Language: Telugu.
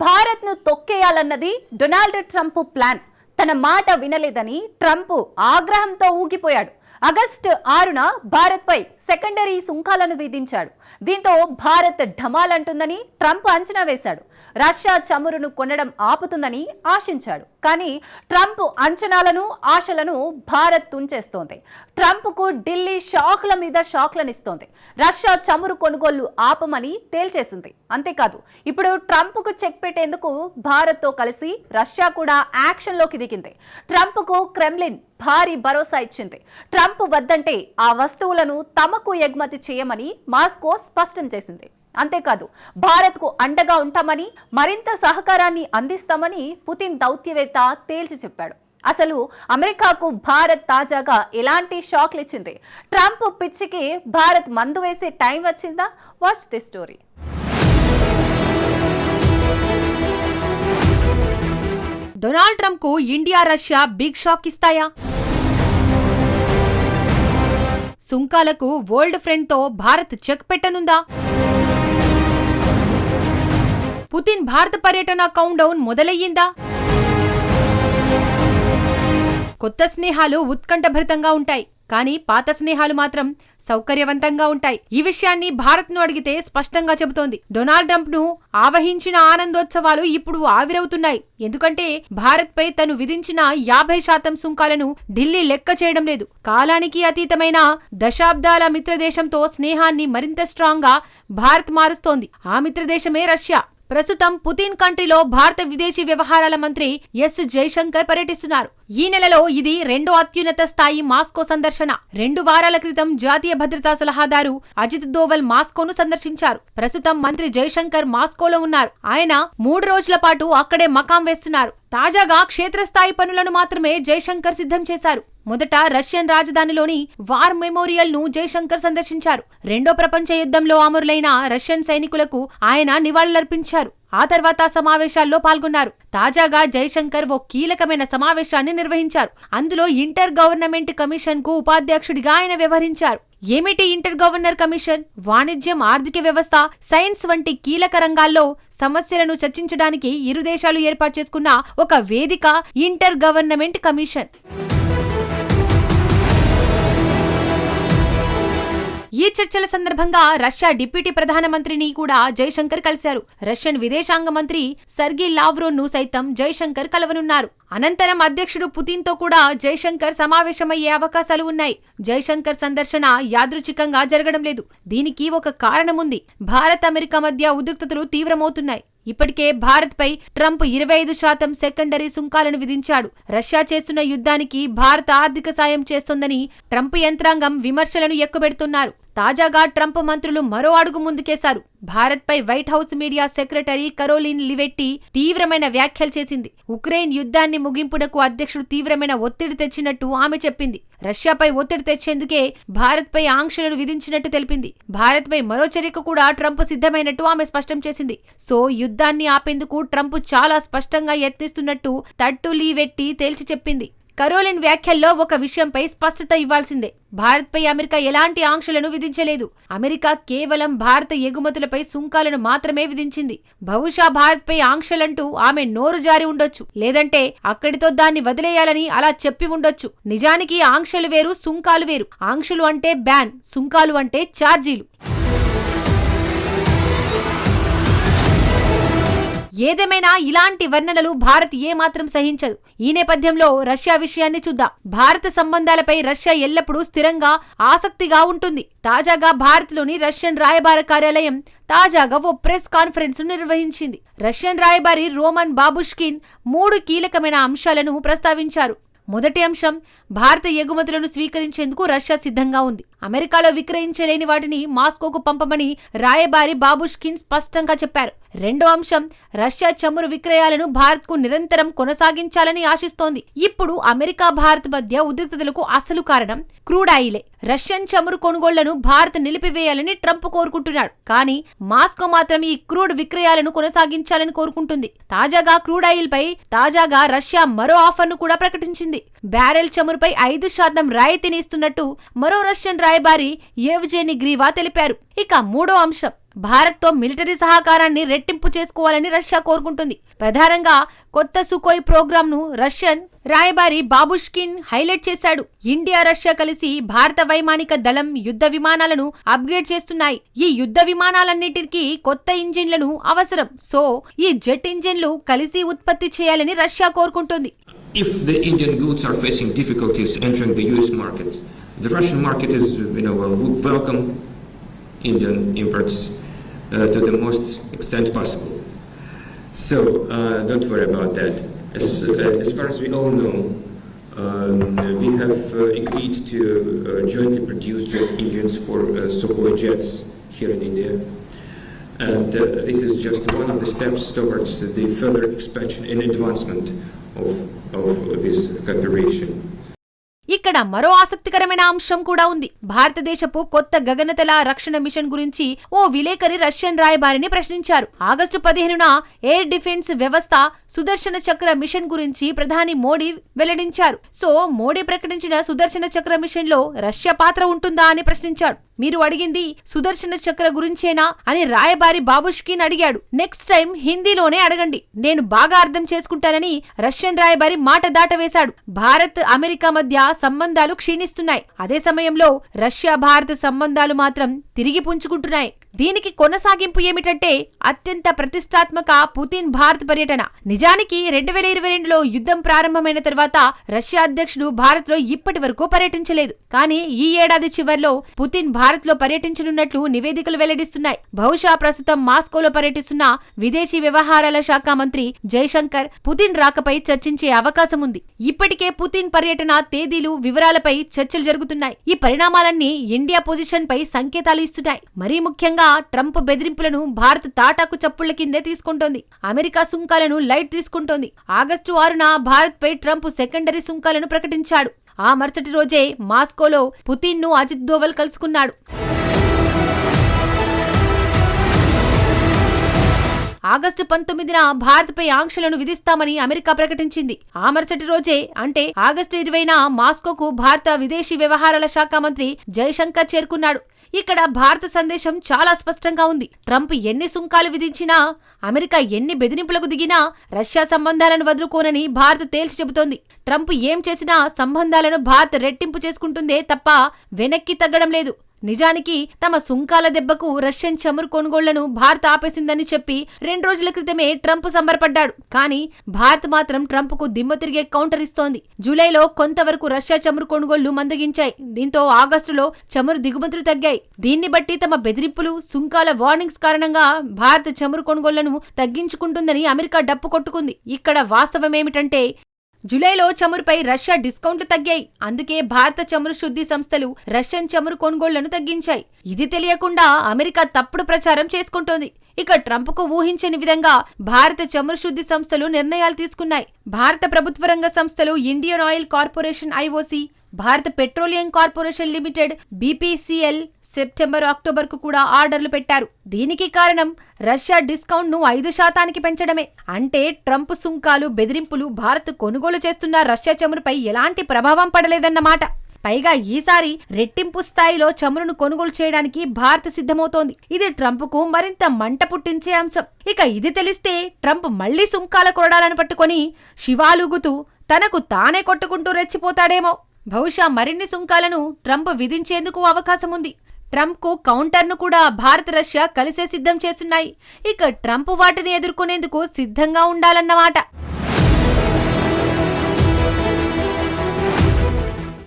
భారత్ను తొక్కేయాలన్నది డొనాల్డ్ ట్రంప్ ప్లాన్. తన మాట వినలేదని ట్రంప్ ఆగ్రహంతో ఊగిపోయాడు. ఆగస్టు 6న భారత్పై సెకండరీ సుంకాలను విధించాడు. దీంతో భారత్ ఢమాలంటుందని ట్రంప్ అంచనా వేశాడు. రష్యా చమురును కొనడం ఆపుతుందని ఆశించాడు. కానీ ట్రంప్ అంచనాలను ఆశలను భారత్ తుంచేస్తోంది. ట్రంప్కు ఢిల్లీ షాక్ల మీద షాక్లనిస్తోంది. రష్యా చమురు కొనుగోళ్లు ఆపమని తేల్చేసింది. అంతేకాదు, ఇప్పుడు ట్రంప్కు చెక్ పెట్టేందుకు భారత్తో కలిసి రష్యా కూడా యాక్షన్లోకి దిగింది. ట్రంప్కు క్రెమ్లిన్ భారీ భరోసా ఇచ్చింది. ట్రంప్ వద్దంటే ఆ వస్తువులను తమకు ఎగుమతి చేయమని మాస్కో స్పష్టం చేసింది. అంతేకాదు, భారత్కు అండగా ఉంటామని, మరింత సహకారాన్ని అందిస్తామని పుతిన్ దౌత్యవేత్త తేల్చి చెప్పాడు. అసలు అమెరికాకు భారత్ తాజాగా ఎలాంటి షాక్లు ఇచ్చింది? ట్రంప్ పిచ్చికి భారత్ మందు వేసే టైం వచ్చిందా? Watch the story. Donald Trump కు ఇండియా రష్యా బిగ్ షాక్ ఇస్తాయా? సుంకాలకు ఓల్డ్ ఫ్రెండ్ తో భారత్ చెక్ పెట్టనుందా? పుతిన్ భారత పర్యటన కౌంట్ డౌన్ మొదలయ్యిందా? కొత్త స్నేహాలు ఉత్కంఠభరితంగా ఉంటాయి, కానీ పాత స్నేహాలు మాత్రం సౌకర్యవంతంగా ఉంటాయి. ఈ విషయాన్ని భారత్ ను అడిగితే స్పష్టంగా చెబుతోంది. డొనాల్డ్ ట్రంప్ ను ఆవహించిన ఆనందోత్సవాలు ఇప్పుడు ఆవిరవుతున్నాయి. ఎందుకంటే భారత్ పై తను విధించిన 50% సుంకాలను ఢిల్లీ లెక్క చేయడం లేదు. కాలానికి అతీతమైన దశాబ్దాల మిత్రదేశంతో స్నేహాన్ని మరింత స్ట్రాంగ్ గా భారత్ మారుస్తోంది. ఆ మిత్రదేశమే రష్యా. ప్రస్తుతం పుతిన్ కంట్రీలో భారత విదేశీ వ్యవహారాల మంత్రి ఎస్ జైశంకర్ పర్యటిస్తున్నారు. ఈ నెలలో ఇది రెండో అత్యున్నత స్థాయి మాస్కో సందర్శన. 2 వారాల క్రితం జాతీయ భద్రతా సలహాదారు అజిత్ దోవల్ మాస్కోను సందర్శించారు. ప్రస్తుతం మంత్రి జైశంకర్ మాస్కోలో ఉన్నారు. ఆయన 3 రోజుల పాటు అక్కడే మకాం వేస్తున్నారు. తాజాగా క్షేత్రస్థాయి పనులను మాత్రమే జైశంకర్ సిద్ధం చేశారు. మొదట రష్యన్ రాజధానిలోని వార్ మెమోరియల్ ను జైశంకర్ సందర్శించారు. రెండో ప్రపంచ యుద్ధంలో అమరులైన రష్యన్ సైనికులకు ఆయన నివాళులర్పించారు. ఆ తర్వాత సమావేశాల్లో పాల్గొన్నారు. తాజాగా జైశంకర్ ఓ కీలకమైన సమావేశాన్ని నిర్వహించారు. అందులో ఇంటర్ గవర్నమెంట్ కమిషన్ కు ఉపాధ్యక్షుడిగా ఆయన వ్యవహరించారు. ఏమిటి ఇంటర్ గవర్నర్ కమిషన్? వాణిజ్యం, ఆర్థిక వ్యవస్థ, సైన్స్ వంటి కీలక రంగాల్లో సమస్యలను చర్చించడానికి ఇరు దేశాలు ఏర్పాటు చేసుకున్న ఒక వేదిక ఇంటర్ గవర్నమెంట్ కమిషన్. ఈ చర్చల సందర్భంగా రష్యా డిప్యూటీ ప్రధానమంత్రిని కూడా జైశంకర్ కలిశారు. రష్యన్ విదేశాంగ మంత్రి సర్గీ లావ్రోవ్ ను సైతం జైశంకర్ కలవనున్నారు. అనంతరం అధ్యక్షుడు పుతిన్ తో కూడా జైశంకర్ సమావేశమయ్యే అవకాశాలు ఉన్నాయి. జైశంకర్ సందర్శన యాదృచ్ఛికంగా జరగడం లేదు. దీనికి ఒక కారణముంది. భారత్ అమెరికా మధ్య ఉద్రిక్తతలు తీవ్రమవుతున్నాయి. ఇప్పటికే భారత్ పై ట్రంప్ 25% సెకండరీ సుంకాలను విధించాడు. రష్యా చేస్తున్న యుద్ధానికి భారత్ ఆర్థిక సాయం చేస్తోందని ట్రంప్ యంత్రాంగం విమర్శలను ఎక్కుపెడుతున్నారు. తాజాగా ట్రంప్ మంత్రులు మరో అడుగు ముందుకేశారు. భారత్ పై White House media secretary Karoline Leavitt తీవ్రమైన వ్యాఖ్యలు చేసింది. ఉక్రెయిన్ యుద్ధాన్ని ముగింపునకు అధ్యక్షుడు తీవ్రమైన ఒత్తిడి తెచ్చినట్టు ఆమె చెప్పింది. రష్యాపై ఒత్తిడి తెచ్చేందుకే భారత్ పై ఆంక్షలను విధించినట్టు తెలిపింది. భారత్ పై మరో చర్యకు కూడా ట్రంప్ సిద్ధమైనట్టు ఆమె స్పష్టం చేసింది. సో యుద్ధాన్ని ఆపేందుకు ట్రంప్ చాలా స్పష్టంగా యత్నిస్తున్నట్టు తట్టు లివెట్టి తేల్చి చెప్పింది. కరోలిన్ వ్యాఖ్యల్లో ఒక విషయంపై స్పష్టత ఇవ్వాల్సిందే. భారత్ పై అమెరికా ఎలాంటి ఆంక్షలను విధించలేదు. అమెరికా కేవలం భారత ఎగుమతులపై సుంకాలను మాత్రమే విధించింది. బహుశా భారత్ పై ఆంక్షలంటూ ఆమె నోరు జారి ఉండొచ్చు, లేదంటే అక్కడితో దాన్ని వదిలేయాలని అలా చెప్పి ఉండొచ్చు. నిజానికి ఆంక్షలు వేరు, సుంకాలు వేరు. ఆంక్షలు అంటే బ్యాన్, సుంకాలు అంటే ఛార్జీలు. ఏదేమైనా ఇలాంటి వర్ణనలు భారత్ ఏమాత్రం సహించదు. ఈ నేపథ్యంలో రష్యా విషయాన్ని చూద్దాం. భారత సంబంధాలపై రష్యా ఎల్లప్పుడూ స్థిరంగా, ఆసక్తిగా ఉంటుంది. తాజాగా భారత్లోని రష్యన్ రాయబార కార్యాలయం తాజాగా ఓ ప్రెస్ కాన్ఫరెన్స్ నిర్వహించింది. రష్యన్ రాయబారి రోమన్ బాబుష్కిన్ 3 కీలకమైన అంశాలను ప్రస్తావించారు. మొదటి అంశం, భారత ఎగుమతులను స్వీకరించేందుకు రష్యా సిద్ధంగా ఉంది. అమెరికాలో విక్రయించలేని వాటిని మాస్కోకు పంపమని రాయబారి బాబుష్కిన్ స్పష్టంగా చెప్పారు. రెండో అంశం, రష్యా చమురు విక్రయాలను భారత్ కు నిరంతరం కొనసాగించాలని ఆశిస్తోంది. ఇప్పుడు అమెరికా భారత్ మధ్య ఉద్రిక్తతలకు అసలు కారణం క్రూడ్ ఆయిలే. రష్యన్ చమురు కొనుగోళ్లను భారత్ నిలిపివేయాలని ట్రంప్ కోరుకుంటున్నాడు. కానీ మాస్కో మాత్రం ఈ క్రూడ్ విక్రయాలను కొనసాగించాలని కోరుకుంటుంది. తాజాగా క్రూడ్ ఆయిల్ పై రష్యా మరో ఆఫర్ను కూడా ప్రకటించింది. బ్యారెల్ చమురుపై 5% రాయితీని ఇస్తున్నట్టు మరో రష్యన్ రాయబారి యెవ్జెనీ గ్రీవా తెలిపారు. ఇక మూడో అంశం, భారత్తో మిలిటరీ సహకారాన్ని రెట్టింపు చేసుకోవాలని రష్యా కోరుకుంటుంది. ప్రధానంగా కొత్త సుకోయ్ ప్రోగ్రాంను రష్యన్ రాయబారి బాబుష్కిన్ హైలైట్ చేశాడు. ఇండియా, రష్యా కలిసి భారత వైమానిక దళం యుద్ధ విమానాలను అప్గ్రేడ్ చేస్తున్నాయి. ఈ యుద్ధ విమానాలన్నిటికీ కొత్త ఇంజిన్లను అవసరం. సో ఈ జెట్ ఇంజిన్లు కలిసి ఉత్పత్తి చేయాలని రష్యా కోరుకుంటుంది. If the Indian goods are facing difficulties entering the US market, the Russian market is, would welcome Indian imports to the most extent possible. So don't worry about that. As far as we all know, we have agreed to jointly produce jet engines for Sukhoi jets here in India. And this is just one of the steps towards the further expansion and advancement of this cooperation. ఇక్కడ మరో ఆసక్తికరమైన అంశం కూడా ఉంది. భారతదేశపు కొత్త గగనతల రక్షణ మిషన్ గురించి ఓ విలేకరి రష్యన్ రాయబారిని ప్రశ్నించారు. ఆగస్టు 15న ఎయిర్ డిఫెన్స్ వ్యవస్థ సుదర్శన చక్ర మిషన్ గురించి ప్రధాని మోడీ వెల్లడించారు. సో మోడీ ప్రకటించిన సుదర్శన చక్ర మిషన్ లో రష్యా పాత్ర ఉంటుందా అని ప్రశ్నించాడు. మీరు అడిగింది సుదర్శన చక్ర గురించేనా అని రాయబారి బాబుష్కిన్ అడిగాడు. నెక్స్ట్ టైం హిందీలోనే అడగండి, నేను బాగా అర్థం చేసుకుంటానని రష్యన్ రాయబారి మాట దాటవేశాడు. భారత్, అమెరికా మధ్య సంబంధాలు క్షీణిస్తున్నాయి. అదే సమయంలో రష్యా భారత సంబంధాలు మాత్రం తిరిగి పుంజుకుంటున్నాయి. దీనికి కొనసాగింపు ఏమిటంటే అత్యంత ప్రతిష్టాత్మక పుతిన్ భారత్ పర్యటన. నిజానికి 2022లో యుద్ధం ప్రారంభమైన తర్వాత రష్యా అధ్యక్షుడు భారత్ లో ఇప్పటి వరకు పర్యటించలేదు. కానీ ఈ ఏడాది చివర్లో పుతిన్ భారత్ లో పర్యటించనున్నట్లు నివేదికలు వెల్లడిస్తున్నాయి. బహుశా ప్రస్తుతం మాస్కోలో పర్యటిస్తున్న విదేశీ వ్యవహారాల శాఖ మంత్రి జైశంకర్ పుతిన్ రాకపై చర్చించే అవకాశం ఉంది. ఇప్పటికే పుతిన్ పర్యటన తేదీలు, వివరాలపై చర్చలు జరుగుతున్నాయి. ఈ పరిణామాలన్నీ ఇండియా పొజిషన్ పై సంకేతాలు ఇస్తున్నాయి. మరీ ముఖ్యంగా ట్రంప్ బెదిరింపులను భారత్ తాటాకు చప్పుళ్ల కిందే తీసుకుంటోంది. అమెరికా సుంకాలను లైట్ తీసుకుంటోంది. ఆగస్టు 6న భారత్ పై ట్రంప్ సెకండరీ సుంకాలను ప్రకటించాడు. ఆ మరుసటి రోజే మాస్కోలో పుతిన్ ను అజిత్ దోవల్ కలుసుకున్నాడు. ఆగస్టు 19న భారత్పై ఆంక్షలను విధిస్తామని అమెరికా ప్రకటించింది. ఆ మరుసటి రోజే అంటే ఆగస్టు 20న మాస్కోకు భారత విదేశీ వ్యవహారాల శాఖ మంత్రి జైశంకర్ చేరుకున్నాడు. ఇక్కడ భారత సందేశం చాలా స్పష్టంగా ఉంది. ట్రంప్ ఎన్ని సుంకాలు విధించినా, అమెరికా ఎన్ని బెదిరింపులకు దిగినా రష్యా సంబంధాలను వదులుకోనని భారత్ తేల్చి చెబుతోంది. ట్రంప్ ఏం చేసినా సంబంధాలను భారత్ రెట్టింపు చేసుకుంటుందే తప్ప వెనక్కి తగ్గడం లేదు. నిజానికి తమ సుంకాల దెబ్బకు రష్యన్ చమురు కొనుగోళ్లను భారత్ ఆపేసిందని చెప్పి 2 రోజుల క్రితమే ట్రంప్ సంబరపడ్డాడు. కానీ భారత్ మాత్రం ట్రంప్ కు దిమ్మ తిరిగే కౌంటర్ ఇస్తోంది. జూలైలో కొంతవరకు రష్యా చమురు కొనుగోళ్లు మందగించాయి. దీంతో ఆగస్టులో చమురు దిగుమతులు తగ్గాయి. దీన్ని బట్టి తమ బెదిరింపులు, సుంకాల వార్నింగ్స్ కారణంగా భారత్ చమురు కొనుగోళ్లను తగ్గించుకుంటుందని అమెరికా డప్పు కొట్టుకుంది. ఇక్కడ వాస్తవమేమిటంటే జూలైలో చమురుపై రష్యా డిస్కౌంట్లు తగ్గాయి. అందుకే భారత చమురు శుద్ధి సంస్థలు రష్యన్ చమురు కొనుగోళ్లను తగ్గించాయి. ఇది తెలియకుండా అమెరికా తప్పుడు ప్రచారం చేసుకుంటోంది. ఇక ట్రంప్ కు ఊహించని విధంగా భారత చమురు శుద్ధి సంస్థలు నిర్ణయాలు తీసుకున్నాయి. భారత ప్రభుత్వ రంగ సంస్థలు Indian Oil Corporation IOC, Bharat Petroleum Corporation Limited BPCL September, అక్టోబర్కు కూడా ఆర్డర్లు పెట్టారు. దీనికి కారణం రష్యా డిస్కౌంట్ ను 5% పెంచడమే. అంటే ట్రంప్ సుంకాలు, బెదిరింపులు భారత్ కొనుగోలు చేస్తున్న రష్యా చమురుపై ఎలాంటి ప్రభావం పడలేదన్నమాట. పైగా ఈసారి రెట్టింపు స్థాయిలో చమురును కొనుగోలు చేయడానికి భారత్ సిద్ధమవుతోంది. ఇది ట్రంప్ కు మరింత మంట పుట్టించే అంశం. ఇక ఇది తెలిస్తే ట్రంప్ మళ్లీ సుంకాల కొరడాలను పట్టుకొని శివాలుగుతూ తనకు తానే కొట్టుకుంటూ రెచ్చిపోతాడేమో. బహుశా మరిన్ని సుంకాలను ట్రంప్ విధించేందుకు అవకాశం ఉంది. ట్రంప్ కు కౌంటర్ను కూడా భారత్, రష్యా కలిసే సిద్ధం చేస్తున్నాయి. ఇక ట్రంప్ వాటిని ఎదుర్కొనేందుకు సిద్ధంగా ఉండాలన్నమాట.